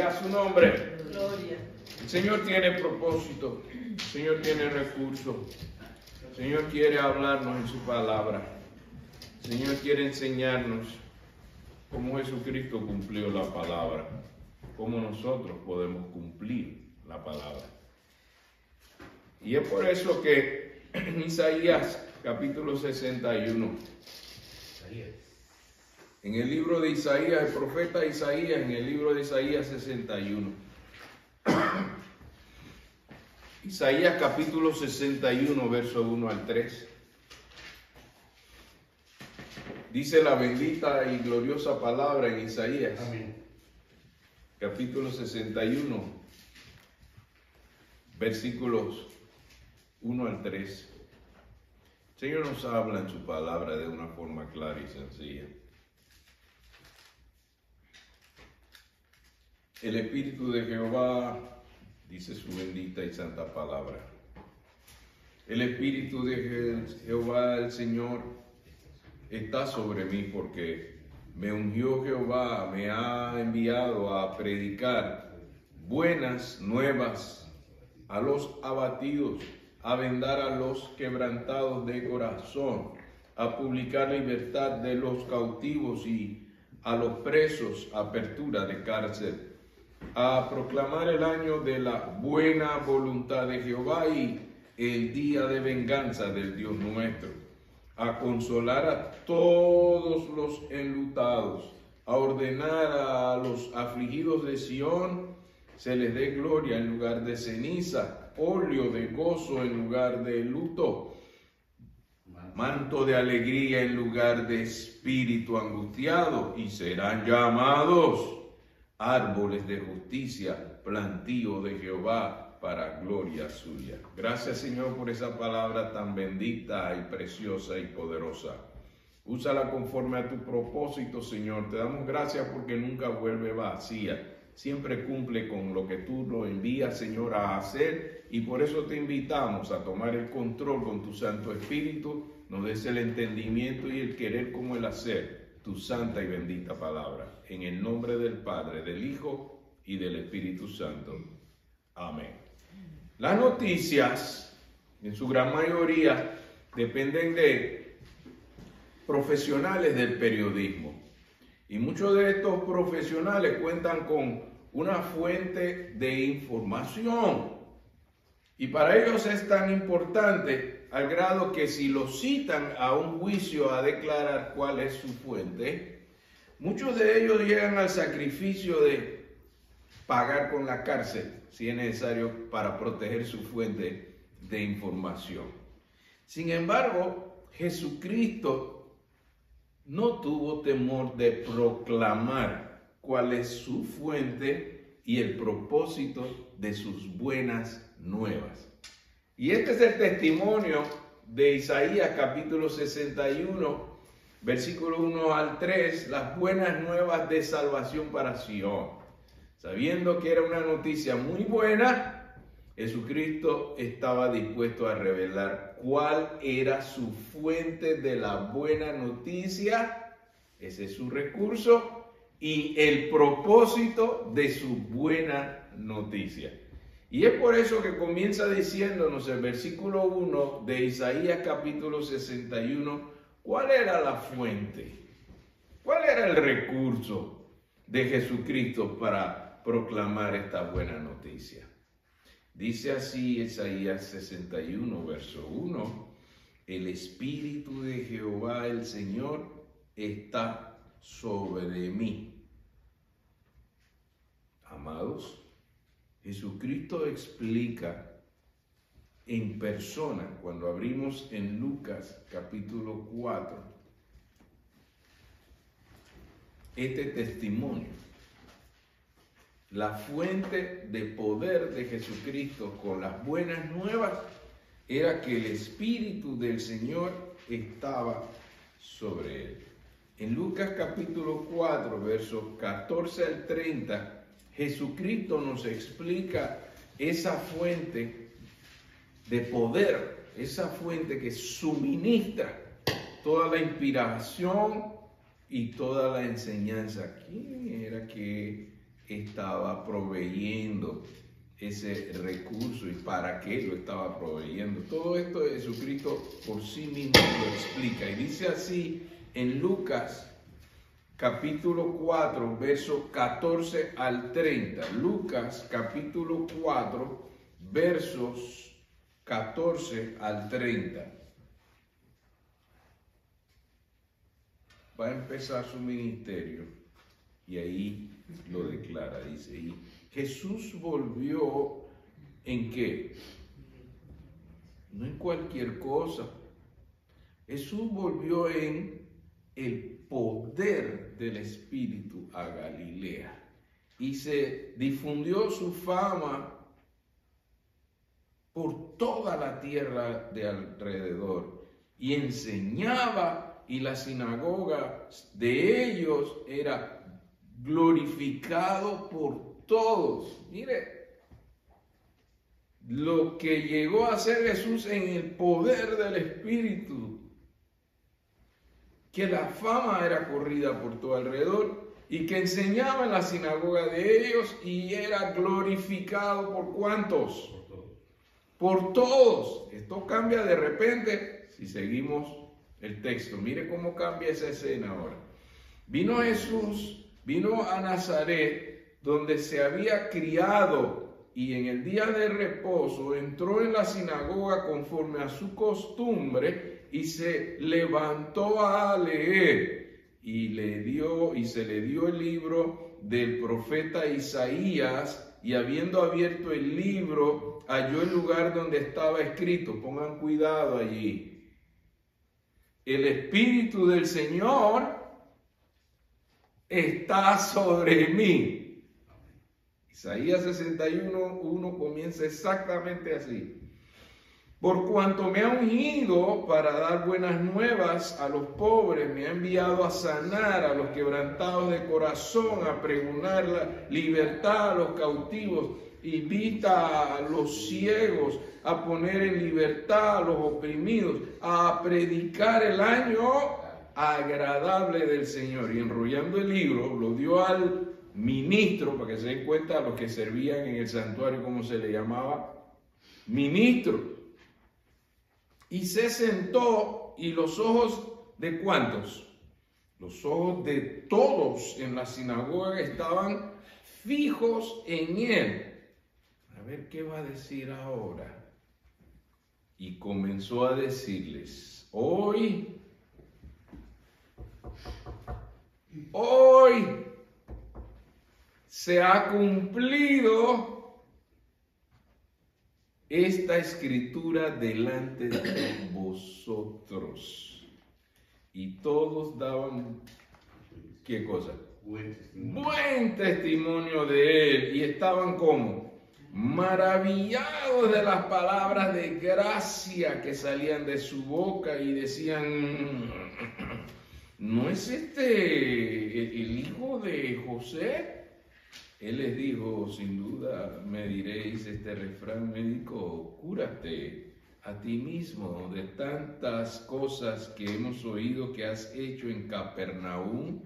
A su nombre. Gloria. El Señor tiene propósito, el Señor tiene recursos, el Señor quiere hablarnos en su palabra, el Señor quiere enseñarnos cómo Jesucristo cumplió la palabra, cómo nosotros podemos cumplir la palabra. Y es por eso que en Isaías capítulo 61, en el libro de Isaías, el profeta Isaías, en el libro de Isaías 61. Isaías capítulo 61, verso 1 al 3. Dice la bendita y gloriosa palabra en Isaías. Amén. Capítulo 61, versículos 1 al 3. El Señor nos habla en su palabra de una forma clara y sencilla. El Espíritu de Jehová, dice su bendita y santa palabra. El Espíritu de Jehová, el Señor, está sobre mí porque me ungió Jehová, me ha enviado a predicar buenas nuevas a los abatidos, a vendar a los quebrantados de corazón, a publicar libertad de los cautivos y a los presos, apertura de cárcel, a proclamar el año de la buena voluntad de Jehová y el día de venganza del Dios nuestro, a consolar a todos los enlutados, a ordenar a los afligidos de Sión, se les dé gloria en lugar de ceniza, óleo de gozo en lugar de luto, manto de alegría en lugar de espíritu angustiado, y serán llamados árboles de justicia, plantío de Jehová para gloria suya. Gracias, Señor, por esa palabra tan bendita y preciosa y poderosa. Úsala conforme a tu propósito, Señor. Te damos gracias porque nunca vuelve vacía. Siempre cumple con lo que tú lo envías, Señor, a hacer. Y por eso te invitamos a tomar el control con tu Santo Espíritu. Nos des el entendimiento y el querer como el hacer tu santa y bendita palabra. En el nombre del Padre, del Hijo y del Espíritu Santo. Amén. Las noticias, en su gran mayoría, dependen de profesionales del periodismo. Y muchos de estos profesionales cuentan con una fuente de información. Y para ellos es tan importante al grado que si lo citan a un juicio a declarar cuál es su fuente, muchos de ellos llegan al sacrificio de pagar con la cárcel, si es necesario, para proteger su fuente de información. Sin embargo, Jesucristo no tuvo temor de proclamar cuál es su fuente y el propósito de sus buenas nuevas. Y este es el testimonio de Isaías capítulo 61, versículo 1 al 3, las buenas nuevas de salvación para Sión. Sabiendo que era una noticia muy buena, Jesucristo estaba dispuesto a revelar cuál era su fuente de la buena noticia, ese es su recurso, y el propósito de su buena noticia. Y es por eso que comienza diciéndonos el versículo 1 de Isaías capítulo 61, ¿cuál era la fuente? ¿Cuál era el recurso de Jesucristo para proclamar esta buena noticia? Dice así Isaías 61, verso 1, el Espíritu de Jehová el Señor está sobre mí. Amados, Jesucristo explica en persona, cuando abrimos en Lucas capítulo 4, este testimonio. La fuente de poder de Jesucristo con las buenas nuevas era que el Espíritu del Señor estaba sobre él. En Lucas capítulo 4, versos 14 al 30, Jesucristo nos explica esa fuente de poder, esa fuente que suministra toda la inspiración y toda la enseñanza. ¿Quién era que estaba proveyendo ese recurso y para qué lo estaba proveyendo. Todo esto Jesucristo por sí mismo lo explica y dice así en Lucas capítulo 4, versos 14 al 30. Lucas capítulo 4, versos 14 al 30. Va a empezar su ministerio y ahí lo declara, dice, y Jesús volvió ¿en qué? No en cualquier cosa. Jesús volvió en el poder del Espíritu a Galilea y se difundió su fama por toda la tierra de alrededor y enseñaba y la sinagoga de ellos era glorificado por todos. Mire lo que llegó a ser Jesús en el poder del Espíritu, que la fama era corrida por todo alrededor y que enseñaba en la sinagoga de ellos y era glorificado por ¿cuántos? Por todos. Esto cambia de repente si seguimos el texto. Mire cómo cambia esa escena ahora. Vino Jesús, vino a Nazaret, donde se había criado, y en el día de reposo entró en la sinagoga conforme a su costumbre y se levantó a leer y se le dio el libro del profeta Isaías, y habiendo abierto el libro halló el lugar donde estaba escrito. Pongan cuidado allí. El Espíritu del Señor está sobre mí. Isaías 61:1 comienza exactamente así. Por cuanto me ha ungido para dar buenas nuevas a los pobres, me ha enviado a sanar a los quebrantados de corazón, a pregonar la libertad a los cautivos y vista a los ciegos, a poner en libertad a los oprimidos, a predicar el año agradable del Señor. Y enrollando el libro, lo dio al ministro, para que se den cuenta a los que servían en el santuario, como se le llamaba, ministro. Y se sentó, y los ojos de ¿cuántos? Los ojos de todos en la sinagoga estaban fijos en él. A ver qué va a decir ahora. Y comenzó a decirles: hoy se ha cumplido esta escritura delante de vosotros. Y todos daban, ¿qué cosa? Buen testimonio de él. Y estaban como maravillados de las palabras de gracia que salían de su boca y decían: ¿no es este el hijo de José? Él les dijo: sin duda me diréis este refrán médico, cúrate a ti mismo de tantas cosas que hemos oído que has hecho en Capernaum,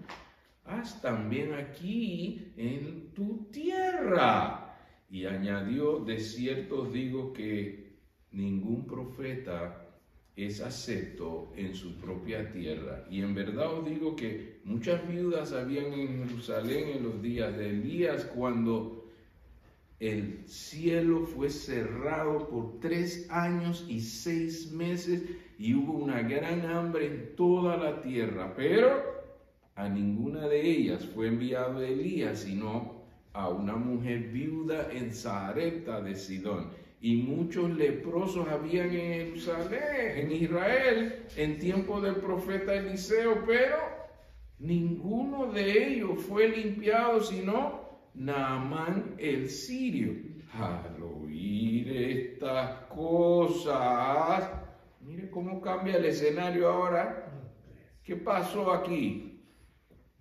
haz también aquí en tu tierra. Y añadió: de cierto os digo que ningún profeta es acepto en su propia tierra. Y en verdad os digo que muchas viudas habían en Jerusalén en los días de Elías, cuando el cielo fue cerrado por 3 años y 6 meses y hubo una gran hambre en toda la tierra, pero a ninguna de ellas fue enviado Elías, sino a una mujer viuda en Sarepta de Sidón. Y muchos leprosos habían en Jerusalén, en Israel, en tiempo del profeta Eliseo, pero ninguno de ellos fue limpiado, sino Naamán el sirio. Al oír estas cosas, mire cómo cambia el escenario ahora. ¿Qué pasó aquí?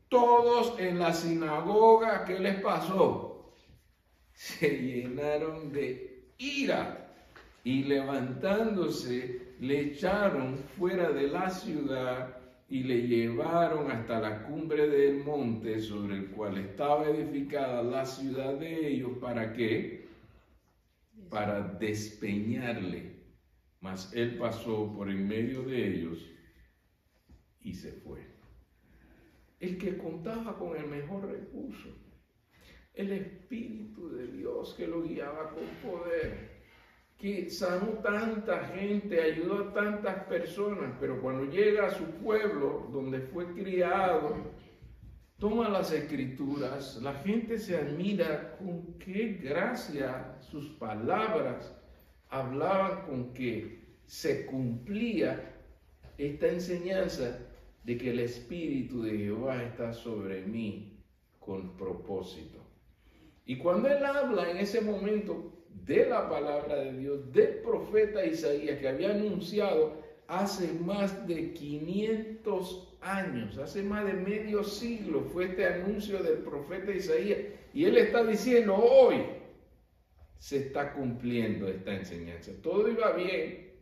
Todos en la sinagoga, ¿qué les pasó? Se llenaron de ira y levantándose le echaron fuera de la ciudad y le llevaron hasta la cumbre del monte sobre el cual estaba edificada la ciudad de ellos. ¿Para qué? Para despeñarle. Mas él pasó por en medio de ellos y se fue. El que contaba con el mejor recurso, el Espíritu de Dios que lo guiaba con poder, que sanó tanta gente, ayudó a tantas personas, pero cuando llega a su pueblo, donde fue criado, toma las Escrituras, la gente se admira con qué gracia sus palabras hablaban, con que se cumplía esta enseñanza de que el Espíritu de Jehová está sobre mí con propósito. Y cuando él habla en ese momento de la palabra de Dios, del profeta Isaías, que había anunciado hace más de 500 años, hace más de medio siglo, fue este anuncio del profeta Isaías, y él está diciendo, hoy se está cumpliendo esta enseñanza. Todo iba bien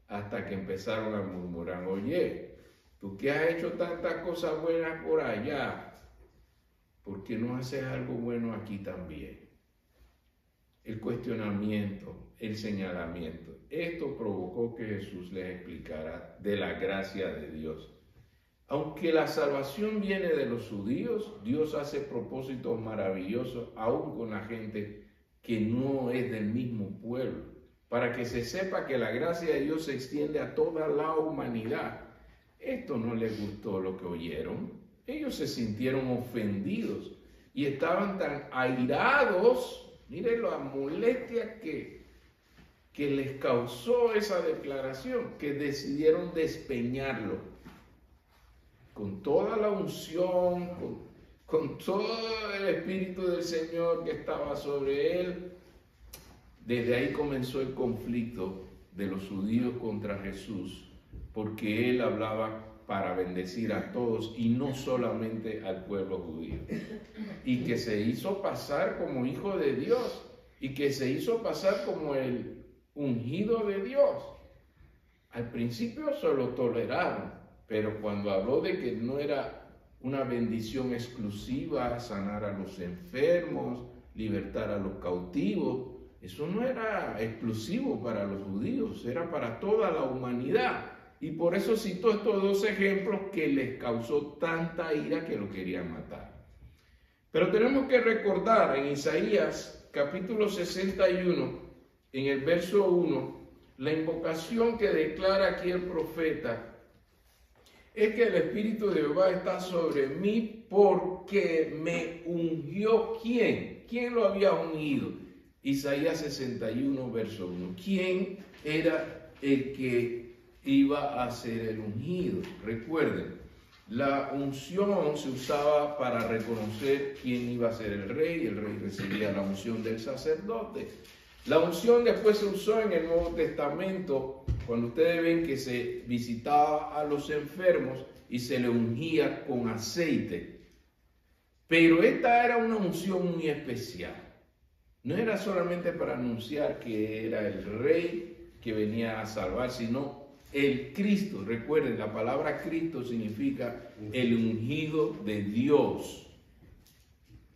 hasta que empezaron a murmurar, oye, tú que has hecho tantas cosas buenas por allá, ¿por qué no haces algo bueno aquí también? El cuestionamiento, el señalamiento. Esto provocó que Jesús les explicara de la gracia de Dios. Aunque la salvación viene de los judíos, Dios hace propósitos maravillosos aún con la gente que no es del mismo pueblo, para que se sepa que la gracia de Dios se extiende a toda la humanidad. Esto no les gustó lo que oyeron. Ellos se sintieron ofendidos y estaban tan airados. Miren la molestia que les causó esa declaración, que decidieron despeñarlo. Con toda la unción, con todo el Espíritu del Señor que estaba sobre él. Desde ahí comenzó el conflicto de los judíos contra Jesús, porque él hablaba para bendecir a todos y no solamente al pueblo judío. Y que se hizo pasar como hijo de Dios y que se hizo pasar como el ungido de Dios. Al principio se lo toleraron, pero cuando habló de que no era una bendición exclusiva sanar a los enfermos, libertar a los cautivos, eso no era exclusivo para los judíos, era para toda la humanidad. Y por eso citó estos dos ejemplos que les causó tanta ira que lo querían matar. Pero tenemos que recordar en Isaías capítulo 61, en el verso 1, la invocación que declara aquí el profeta es que el Espíritu de Jehová está sobre mí porque me ungió. ¿Quién? ¿Quién lo había ungido? Isaías 61, verso 1. ¿Quién era el que iba a ser el ungido? Recuerden, la unción se usaba para reconocer quién iba a ser el rey recibía la unción del sacerdote. La unción después se usó en el Nuevo Testamento, cuando ustedes ven que se visitaba a los enfermos y se le ungía con aceite. Pero esta era una unción muy especial. No era solamente para anunciar que era el rey que venía a salvar, sino el Cristo. Recuerden, la palabra Cristo significa el ungido de Dios.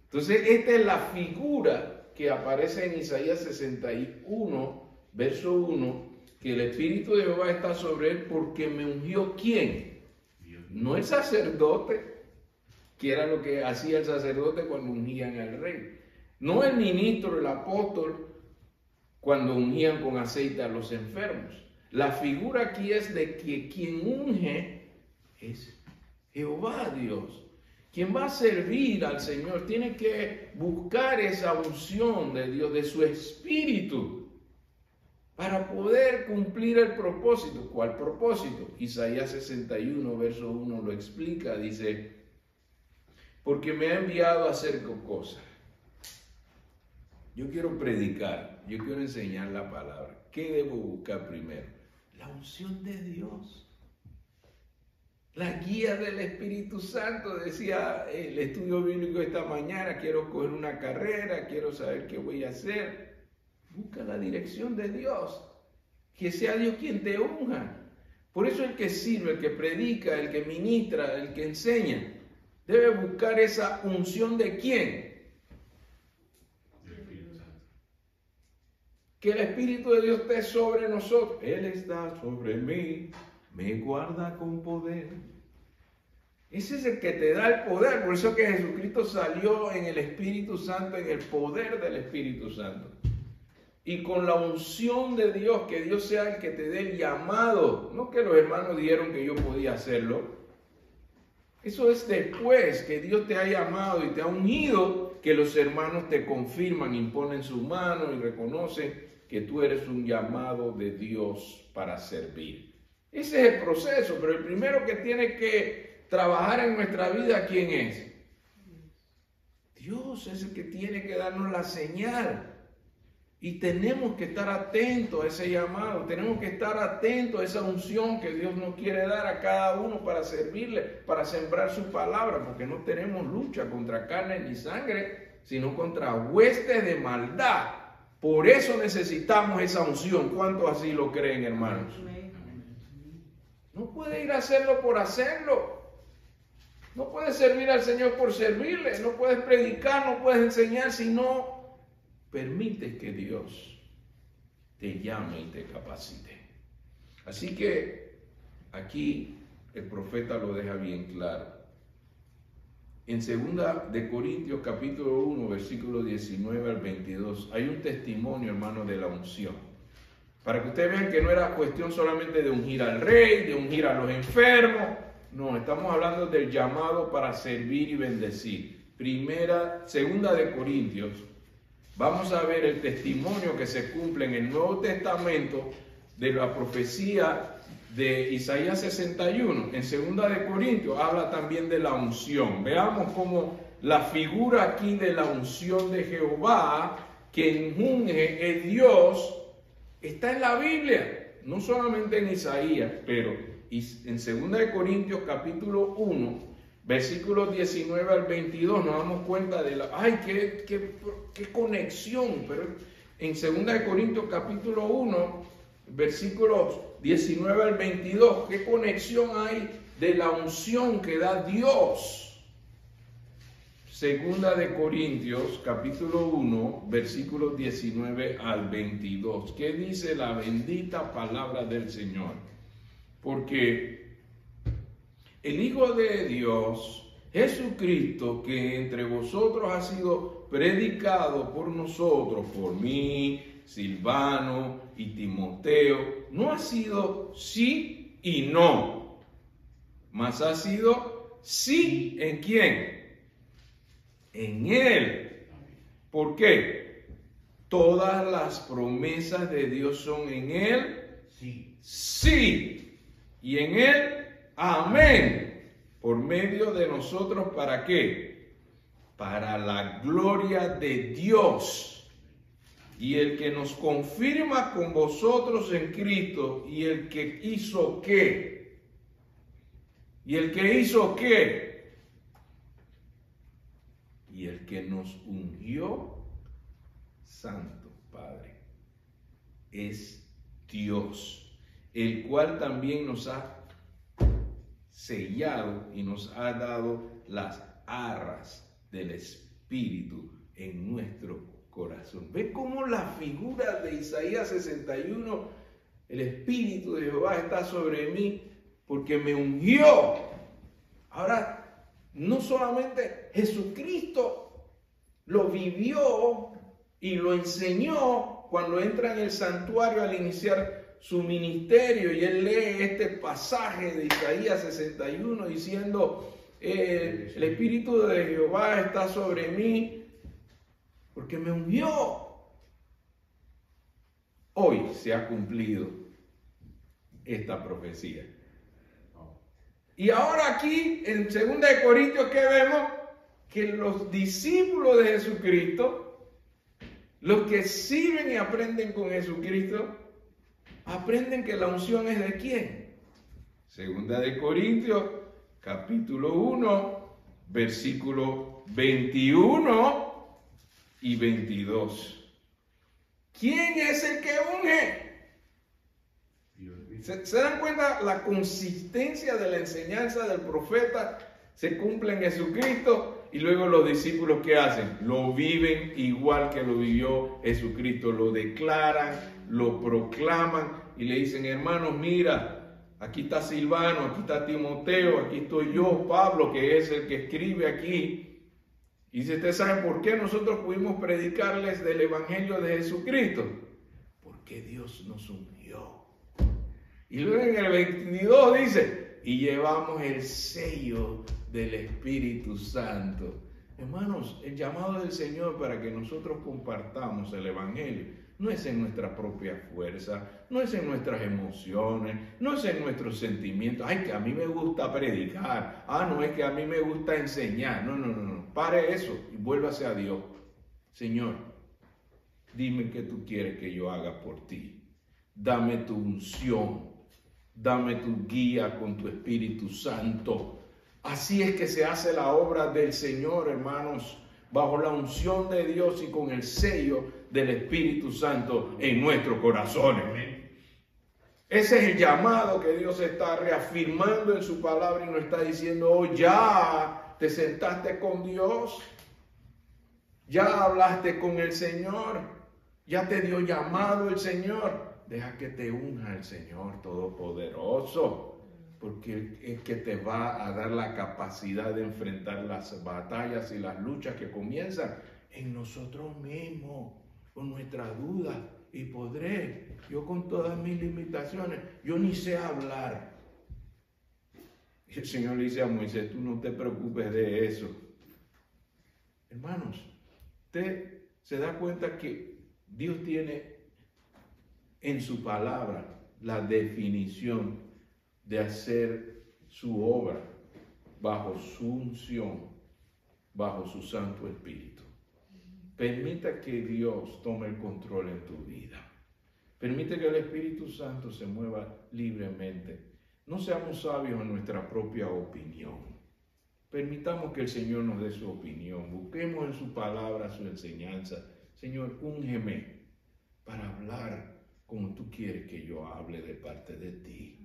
Entonces, esta es la figura que aparece en Isaías 61, verso 1, que el Espíritu de Jehová está sobre él porque me ungió. ¿Quién? No el sacerdote, que era lo que hacía el sacerdote cuando ungían al rey. No el ministro, el apóstol, cuando ungían con aceite a los enfermos. La figura aquí es de que quien unge es Jehová Dios. Quien va a servir al Señor tiene que buscar esa unción de Dios, de su Espíritu, para poder cumplir el propósito. ¿Cuál propósito? Isaías 61, verso 1 lo explica, dice, porque me ha enviado a hacer cosas. Yo quiero predicar, yo quiero enseñar la palabra. ¿Qué debo buscar primero? La unción de Dios. La guía del Espíritu Santo. Decía el estudio bíblico esta mañana, quiero coger una carrera, quiero saber qué voy a hacer. Busca la dirección de Dios. Que sea Dios quien te unja. Por eso el que sirve, el que predica, el que ministra, el que enseña, debe buscar esa unción de ¿quién? Que el Espíritu de Dios esté sobre nosotros. Él está sobre mí, me guarda con poder. Ese es el que te da el poder. Por eso que Jesucristo salió en el Espíritu Santo, en el poder del Espíritu Santo. Y con la unción de Dios, que Dios sea el que te dé el llamado. No que los hermanos dijeron que yo podía hacerlo. Eso es después que Dios te ha llamado y te ha unido, que los hermanos te confirman, imponen su mano y reconocen que tú eres un llamado de Dios para servir. Ese es el proceso, pero el primero que tiene que trabajar en nuestra vida, ¿quién es? Dios es el que tiene que darnos la señal. Y tenemos que estar atentos a ese llamado, tenemos que estar atentos a esa unción que Dios nos quiere dar a cada uno para servirle, para sembrar su palabra, porque no tenemos lucha contra carne ni sangre, sino contra huestes de maldad. Por eso necesitamos esa unción. ¿Cuántos así lo creen, hermanos? No puede ir a hacerlo por hacerlo. No puedes servir al Señor por servirle. No puedes predicar, no puedes enseñar si no permites que Dios te llame y te capacite. Así que aquí el profeta lo deja bien claro. En 2 de Corintios capítulo 1, versículo 19 al 22, hay un testimonio, hermano, de la unción. Para que ustedes vean que no era cuestión solamente de ungir al rey, de ungir a los enfermos. No, estamos hablando del llamado para servir y bendecir. 2 de Corintios, vamos a ver el testimonio que se cumple en el Nuevo Testamento de la profecía de Isaías 61. En 2 de Corintios habla también de la unción. Veamos cómo la figura aquí de la unción de Jehová, que unge es Dios, está en la Biblia. No solamente en Isaías, pero en 2 de Corintios capítulo 1, versículos 19 al 22, nos damos cuenta de la... ¡Ay, qué conexión! Pero en 2 de Corintios capítulo 1, versículos 19 al 22, ¿qué conexión hay de la unción que da Dios? 2 de Corintios capítulo 1, versículos 19 al 22. ¿Qué dice la bendita palabra del Señor? Porque el Hijo de Dios, Jesucristo, que entre vosotros ha sido predicado por nosotros, por mí, Silvano y Timoteo, no ha sido sí y no, mas ha sido sí ¿en quién? En Él. ¿Por qué? Todas las promesas de Dios son en Él, sí, y en Él, amén, por medio de nosotros, ¿para qué? Para la gloria de Dios. Y el que nos confirma con vosotros en Cristo, y el que hizo qué, y el que hizo qué, y el que nos ungió, Santo Padre, es Dios, el cual también nos ha sellado y nos ha dado las arras del Espíritu en nuestro corazón. ¿Ve cómo la figura de Isaías 61, el Espíritu de Jehová está sobre mí porque me ungió? Ahora, no solamente Jesucristo lo vivió y lo enseñó cuando entra en el santuario al iniciar su ministerio, y él lee este pasaje de Isaías 61 diciendo, el Espíritu de Jehová está sobre mí porque me ungió. Hoy se ha cumplido esta profecía. Y ahora aquí en 2 de Corintios, ¿qué vemos? Que los discípulos de Jesucristo, los que sirven y aprenden con Jesucristo, aprenden que la unción es de ¿quién? 2 de Corintios, capítulo 1, versículo 21 y 22. ¿Quién es el que unge? ¿Se dan cuenta la consistencia de la enseñanza del profeta? Se cumple en Jesucristo y luego los discípulos ¿qué hacen? Lo viven igual que lo vivió Jesucristo, lo declaran, lo proclaman y le dicen, hermanos, mira, aquí está Silvano, aquí está Timoteo, aquí estoy yo, Pablo, que es el que escribe aquí. Y si ustedes saben por qué nosotros pudimos predicarles del Evangelio de Jesucristo, porque Dios nos ungió. Y luego en el 22 dice, y llevamos el sello del Espíritu Santo. Hermanos, el llamado del Señor para que nosotros compartamos el Evangelio no es en nuestra propia fuerza, no es en nuestras emociones, no es en nuestros sentimientos. Ay, que a mí me gusta predicar. No, es que a mí me gusta enseñar. No. Pare eso y vuélvase a Dios. Señor, dime qué tú quieres que yo haga por ti. Dame tu unción. Dame tu guía con tu Espíritu Santo. Así es que se hace la obra del Señor, hermanos, bajo la unción de Dios y con el sello del Espíritu Santo en nuestros corazones. Ese es el llamado que Dios está reafirmando en su palabra y nos está diciendo, oh, ya te sentaste con Dios, ya hablaste con el Señor, ya te dio llamado el Señor. Deja que te unja el Señor Todopoderoso, porque es que te va a dar la capacidad de enfrentar las batallas y las luchas que comienzan en nosotros mismos, con nuestras dudas. Y podré, yo con todas mis limitaciones, yo ni sé hablar. Y el Señor le dice a Moisés, tú no te preocupes de eso. Hermanos, usted se da cuenta que Dios tiene en su palabra la definición de hacer su obra bajo su unción, bajo su Santo Espíritu. Permita que Dios tome el control en tu vida. Permite que el Espíritu Santo se mueva libremente. No seamos sabios en nuestra propia opinión. Permitamos que el Señor nos dé su opinión. Busquemos en su palabra su enseñanza. Señor, úngeme para hablar como tú quieres que yo hable de parte de ti,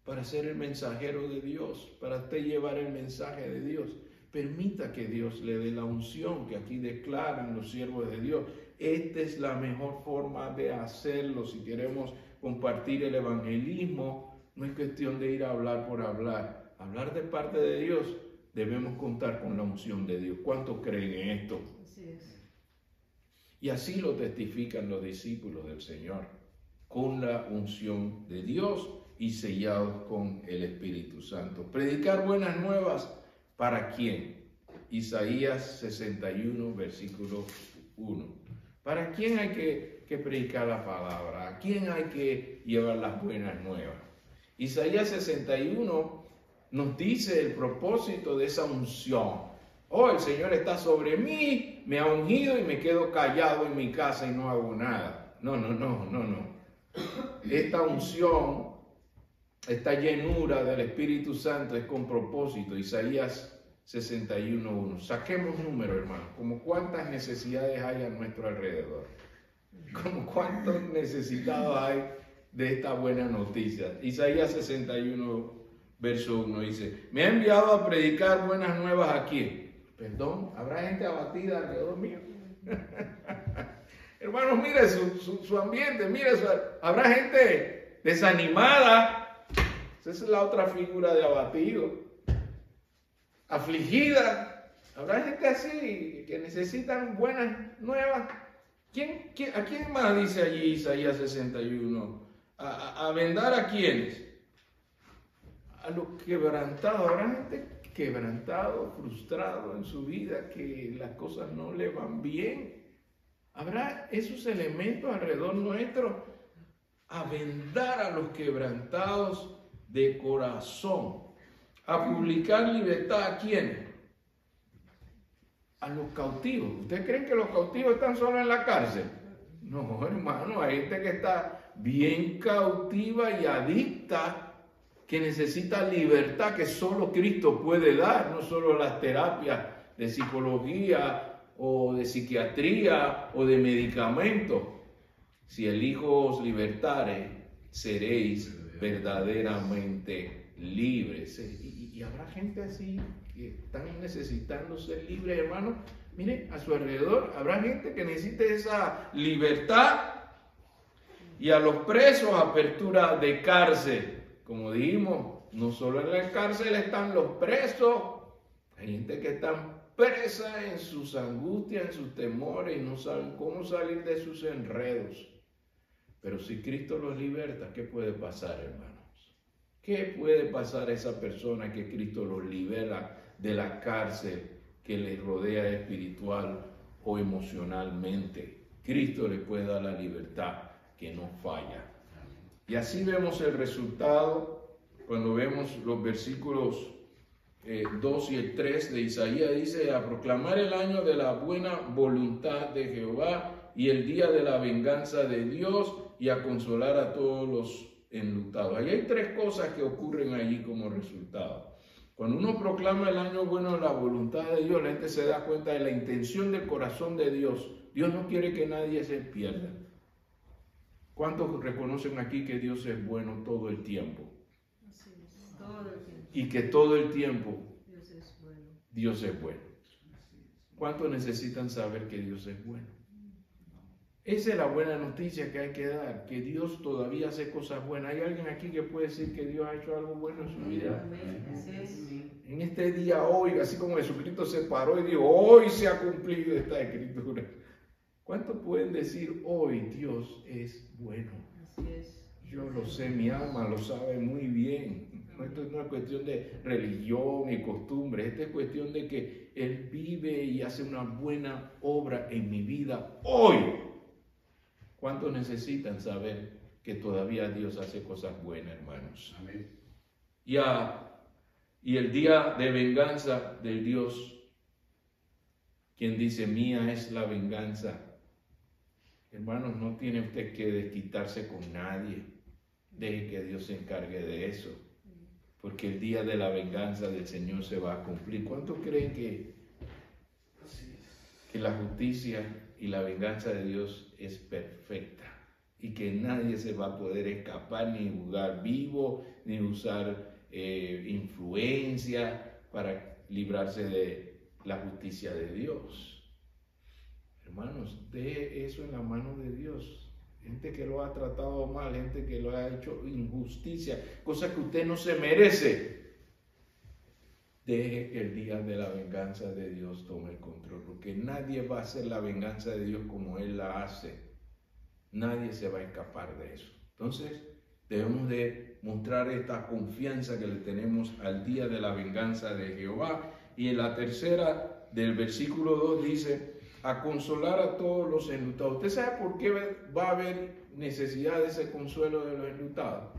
para ser el mensajero de Dios, para usted llevar el mensaje de Dios. Permita que Dios le dé la unción que aquí declaran los siervos de Dios. Esta es la mejor forma de hacerlo. Si queremos compartir el evangelismo, no es cuestión de ir a hablar por hablar. Hablar de parte de Dios, debemos contar con la unción de Dios. ¿Cuántos creen en esto? Así es. Y así lo testifican los discípulos del Señor, con la unción de Dios y sellados con el Espíritu Santo. Predicar buenas nuevas, ¿para quién? Isaías 61, versículo 1. ¿Para quién hay que predicar la palabra? ¿A quién hay que llevar las buenas nuevas? Isaías 61 nos dice el propósito de esa unción. Oh, el Señor está sobre mí, me ha ungido y me quedo callado en mi casa y no hago nada. No. Esta unción, esta llenura del Espíritu Santo es con propósito. Isaías 61:1. Saquemos números, hermanos, como cuántas necesidades hay a nuestro alrededor, como cuántos necesitados hay de esta buena noticia. Isaías 61, verso 1 dice, me ha enviado a predicar buenas nuevas aquí. Perdón, ¿habrá gente abatida alrededor mío? Hermanos, mire su ambiente, mire, habrá gente desanimada. Esa es la otra figura de abatido. Afligida. Habrá gente así que necesitan buenas nuevas. ¿A quién más dice allí Isaías 61? ¿A vendar a quiénes? A los quebrantados. Habrá gente quebrantado, frustrado en su vida, que las cosas no le van bien. Habrá esos elementos alrededor nuestro. A vendar a los quebrantados de corazón. A publicar libertad a quiénes? A los cautivos. ¿Ustedes creen que los cautivos están solo en la cárcel? No, hermano, hay gente que está bien cautiva y adicta, que necesita libertad que solo Cristo puede dar, no solo las terapias de psicología o de psiquiatría o de medicamentos. Si el Hijo os libertare, seréis verdaderamente libres. Y habrá gente así que están necesitando ser libres, hermano. Mire, a su alrededor habrá gente que necesite esa libertad. Y a los presos, apertura de cárcel. Como dijimos, no solo en la cárcel están los presos, hay gente que está presa en sus angustias, en sus temores y no saben cómo salir de sus enredos. Pero si Cristo los liberta, ¿qué puede pasar, hermanos? ¿Qué puede pasar a esa persona que Cristo los libera de la cárcel que les rodea espiritual o emocionalmente? Cristo le puede dar la libertad que no falla. Y así vemos el resultado cuando vemos los versículos 2 y el 3 de Isaías. Dice: a proclamar el año de la buena voluntad de Jehová y el día de la venganza de Dios, y a consolar a todos los enlutados. Ahí hay tres cosas que ocurren allí como resultado. Cuando uno proclama el año bueno de la voluntad de Dios, la gente se da cuenta de la intención del corazón de Dios. Dios no quiere que nadie se pierda. ¿Cuántos reconocen aquí que Dios es bueno todo el tiempo? Así es, todo el tiempo. Y que todo el tiempo Dios es bueno. Dios es bueno. ¿Cuántos necesitan saber que Dios es bueno? Esa es la buena noticia que hay que dar, que Dios todavía hace cosas buenas. ¿Hay alguien aquí que puede decir que Dios ha hecho algo bueno en su vida? Amén. Así es. En este día hoy, así como Jesucristo se paró y dijo: hoy se ha cumplido esta escritura. ¿Cuántos pueden decir hoy Dios es bueno? Así es. Yo lo sé, mi alma lo sabe muy bien. Esto no es cuestión de religión y costumbre, esto es cuestión de que Él vive y hace una buena obra en mi vida hoy. ¿Cuántos necesitan saber que todavía Dios hace cosas buenas, hermanos? Amén. Y el día de venganza del Dios, quien dice: mía es la venganza. Hermanos, no tiene usted que desquitarse con nadie. Deje que Dios se encargue de eso. Porque el día de la venganza del Señor se va a cumplir. ¿Cuántos creen que la justicia y la venganza de Dios es perfecta? Y que nadie se va a poder escapar, ni jugar vivo, ni usar influencia para librarse de la justicia de Dios. Hermanos, deje eso en la mano de Dios. Gente que lo ha tratado mal, gente que lo ha hecho injusticia, cosas que usted no se merece. Deje que el día de la venganza de Dios tome el control, porque nadie va a hacer la venganza de Dios como Él la hace. Nadie se va a escapar de eso. Entonces, debemos de mostrar esta confianza que le tenemos al día de la venganza de Jehová. Y en la tercera del versículo 2 dice: a consolar a todos los enlutados. ¿Usted sabe por qué va a haber necesidad de ese consuelo de los enlutados?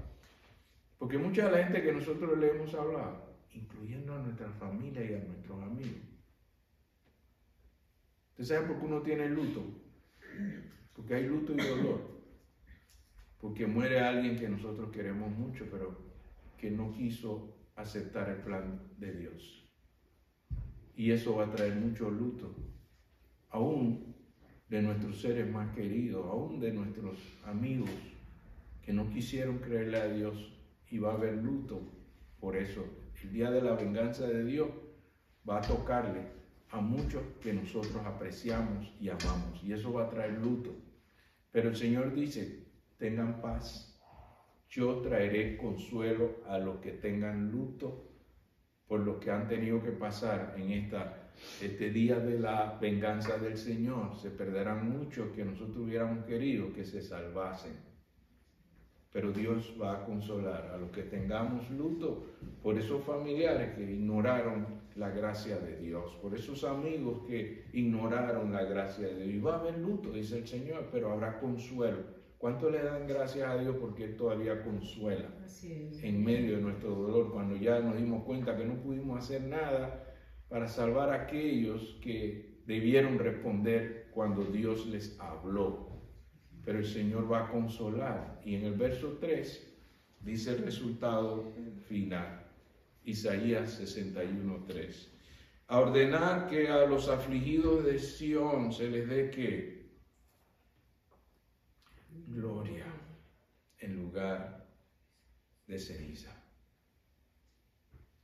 Porque mucha de la gente que nosotros le hemos hablado, incluyendo a nuestra familia y a nuestros amigos. ¿Usted sabe por qué uno tiene luto? Porque hay luto y dolor. Porque muere alguien que nosotros queremos mucho, pero que no quiso aceptar el plan de Dios. Y eso va a traer mucho luto. Aún de nuestros seres más queridos, aún de nuestros amigos que no quisieron creerle a Dios, y va a haber luto por eso. El día de la venganza de Dios va a tocarle a muchos que nosotros apreciamos y amamos, y eso va a traer luto. Pero el Señor dice: tengan paz, yo traeré consuelo a los que tengan luto por lo que han tenido que pasar en este día de la venganza del Señor. Se perderán muchos que nosotros hubiéramos querido que se salvasen. Pero Dios va a consolar a los que tengamos luto por esos familiares que ignoraron la gracia de Dios, por esos amigos que ignoraron la gracia de Dios. Y va a haber luto, dice el Señor, pero habrá consuelo. ¿Cuánto le dan gracias a Dios porque Él todavía consuela en medio de nuestro dolor? Cuando ya nos dimos cuenta que no pudimos hacer nada para salvar a aquellos que debieron responder cuando Dios les habló. Pero el Señor va a consolar. Y en el verso 3 dice el resultado final. Isaías 61:3. A ordenar que a los afligidos de Sión se les dé ¿qué? Gloria en lugar de ceniza.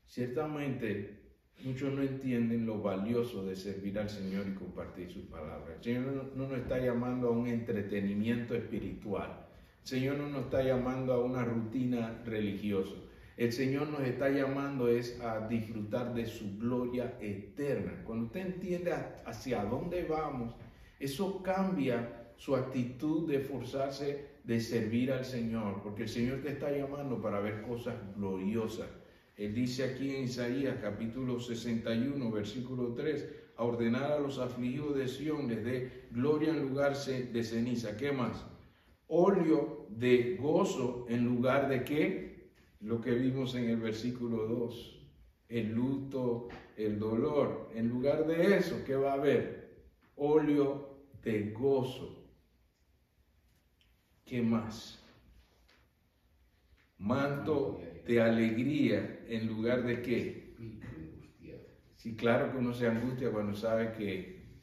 Ciertamente, muchos no entienden lo valioso de servir al Señor y compartir su palabra. El Señor no nos está llamando a un entretenimiento espiritual. El Señor no nos está llamando a una rutina religiosa. El Señor nos está llamando a disfrutar de su gloria eterna. Cuando usted entiende hacia dónde vamos, eso cambia su actitud de esforzarse de servir al Señor, porque el Señor te está llamando para ver cosas gloriosas. Él dice aquí en Isaías capítulo 61, versículo 3, a ordenar a los afligidos de Sión les dé gloria en lugar de ceniza. ¿Qué más? Óleo de gozo en lugar de ¿qué? Lo que vimos en el versículo 2. El luto, el dolor. En lugar de eso, ¿qué va a haber? Óleo de gozo. ¿Qué más? Manto de alegría en lugar de ¿qué? Sí, claro que uno se angustia cuando sabe que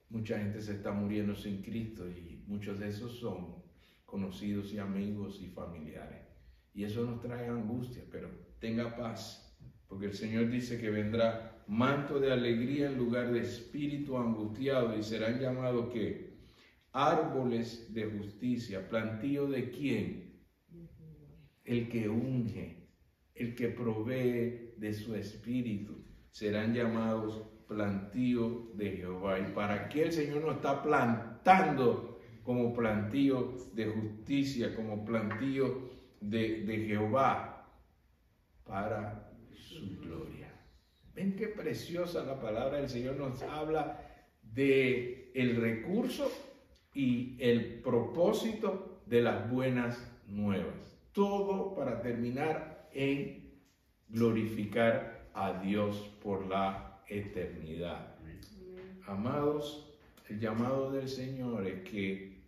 mucha gente se está muriendo sin Cristo y muchos de esos son conocidos y amigos y familiares. Y eso nos trae angustia, pero tenga paz, porque el Señor dice que vendrá manto de alegría en lugar de espíritu angustiado y serán llamados ¿qué? Árboles de justicia. ¿Plantío de quién? El que unge, el que provee de su espíritu. Serán llamados plantío de Jehová. ¿Y para qué el Señor nos está plantando como plantío de justicia, como plantío de Jehová? Para su gloria. ¿Ven qué preciosa la palabra del Señor? Nos habla de el recurso y el propósito de las buenas nuevas. Todo para terminar en glorificar a Dios por la eternidad. Amados, el llamado del Señor es que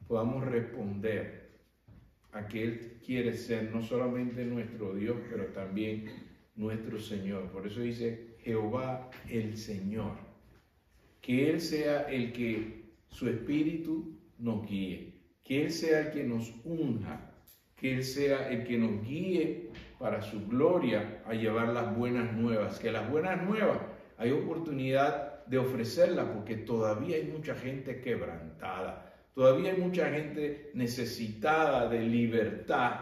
podamos responder a que Él quiere ser no solamente nuestro Dios, pero también nuestro Señor. Por eso dice Jehová el Señor. Que Él sea el que su espíritu nos guíe. Que Él sea el que nos unja. Que Él sea el que nos guíe para su gloria a llevar las buenas nuevas. Que las buenas nuevas hay oportunidad de ofrecerlas porque todavía hay mucha gente quebrantada. Todavía hay mucha gente necesitada de libertad,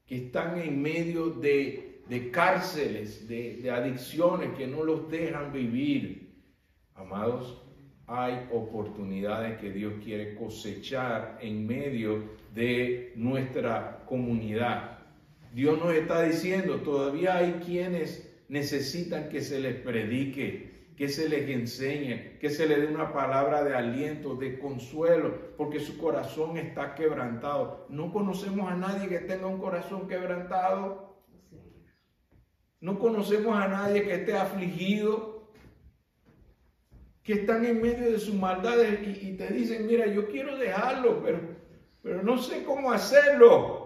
que están en medio de cárceles, de adicciones que no los dejan vivir. Amados, hay oportunidades que Dios quiere cosechar en medio de nuestra comunidad. Dios nos está diciendo, todavía hay quienes necesitan que se les predique, que se les enseñe, que se les dé una palabra de aliento, de consuelo, porque su corazón está quebrantado. ¿No conocemos a nadie que tenga un corazón quebrantado? ¿No conocemos a nadie que esté afligido? Que están en medio de sus maldades y te dicen, mira, yo quiero dejarlo, pero no sé cómo hacerlo.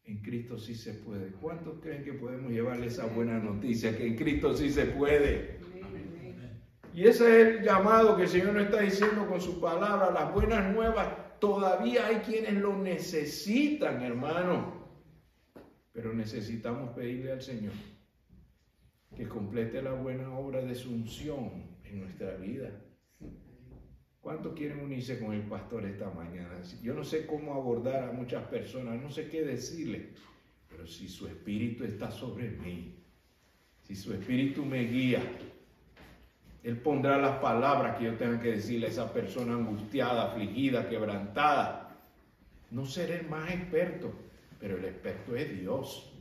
En Cristo sí se puede. ¿Cuántos creen que podemos llevarle esa buena noticia? Que en Cristo sí se puede. Y ese es el llamado que el Señor nos está diciendo con su palabra. Las buenas nuevas, todavía hay quienes lo necesitan, hermano. Pero necesitamos pedirle al Señor que complete la buena obra de su unción en nuestra vida. ¿Cuántos quieren unirse con el pastor esta mañana? Yo no sé cómo abordar a muchas personas, no sé qué decirle, pero si su espíritu está sobre mí, si su espíritu me guía, Él pondrá las palabras que yo tenga que decirle a esa persona angustiada, afligida, quebrantada. No seré el más experto, pero el experto es Dios.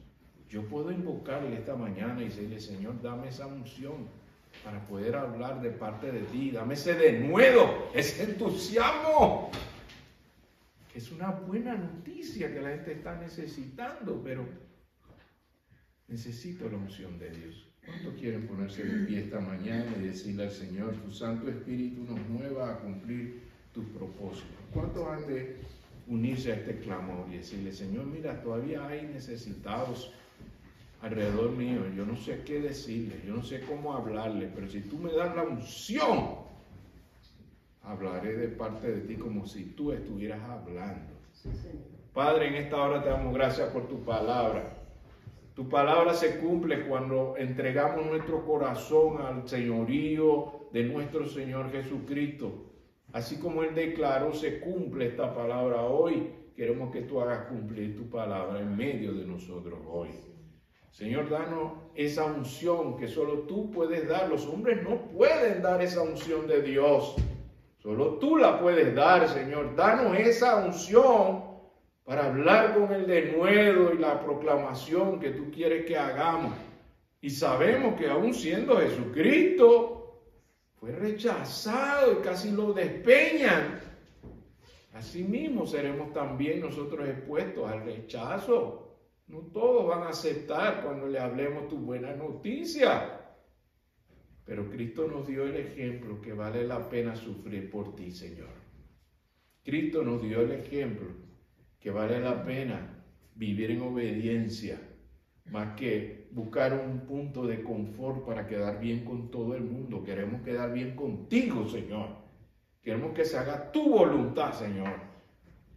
Yo puedo invocarle esta mañana y decirle, Señor, dame esa unción para poder hablar de parte de ti. Dame ese denuedo, ese entusiasmo, que es una buena noticia que la gente está necesitando, pero necesito la unción de Dios. ¿Cuántos quieren ponerse de pie esta mañana y decirle al Señor, tu Santo Espíritu nos mueva a cumplir tus propósitos? ¿Cuántos han de unirse a este clamor y decirle, Señor, mira, todavía hay necesitados alrededor mío, yo no sé qué decirle, yo no sé cómo hablarle, pero si tú me das la unción, hablaré de parte de ti como si tú estuvieras hablando. Padre, en esta hora te damos gracias por tu palabra. Tu palabra se cumple cuando entregamos nuestro corazón al señorío de nuestro Señor Jesucristo. Así como Él declaró, se cumple esta palabra hoy. Queremos que tú hagas cumplir tu palabra en medio de nosotros hoy. Señor, danos esa unción que solo tú puedes dar. Los hombres no pueden dar esa unción de Dios. Solo tú la puedes dar, Señor. Danos esa unción para hablar con el denuedo y la proclamación que tú quieres que hagamos. Y sabemos que aún siendo Jesucristo, fue rechazado y casi lo despeñan. Asimismo seremos también nosotros expuestos al rechazo. No todos van a aceptar cuando le hablemos tu buena noticia. Pero Cristo nos dio el ejemplo que vale la pena sufrir por ti, Señor. Cristo nos dio el ejemplo que vale la pena vivir en obediencia, más que buscar un punto de confort para quedar bien con todo el mundo. Queremos quedar bien contigo, Señor. Queremos que se haga tu voluntad, Señor.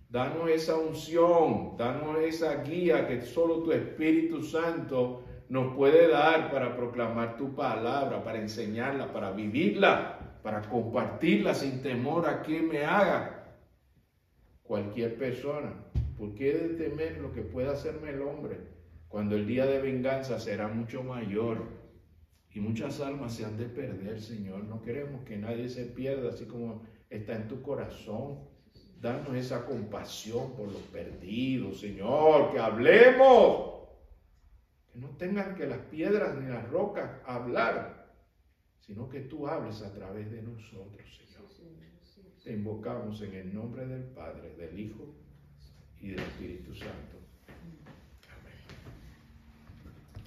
Danos esa unción, danos esa guía que solo tu Espíritu Santo nos puede dar para proclamar tu palabra, para enseñarla, para vivirla, para compartirla sin temor a que me haga cualquier persona. ¿Por qué he de temer lo que pueda hacerme el hombre cuando el día de venganza será mucho mayor y muchas almas se han de perder, Señor? No queremos que nadie se pierda, así como está en tu corazón. Danos esa compasión por los perdidos, Señor, que hablemos. Que no tengan que las piedras ni las rocas hablar, sino que tú hables a través de nosotros, Señor. Te invocamos en el nombre del Padre, del Hijo y del Espíritu Santo.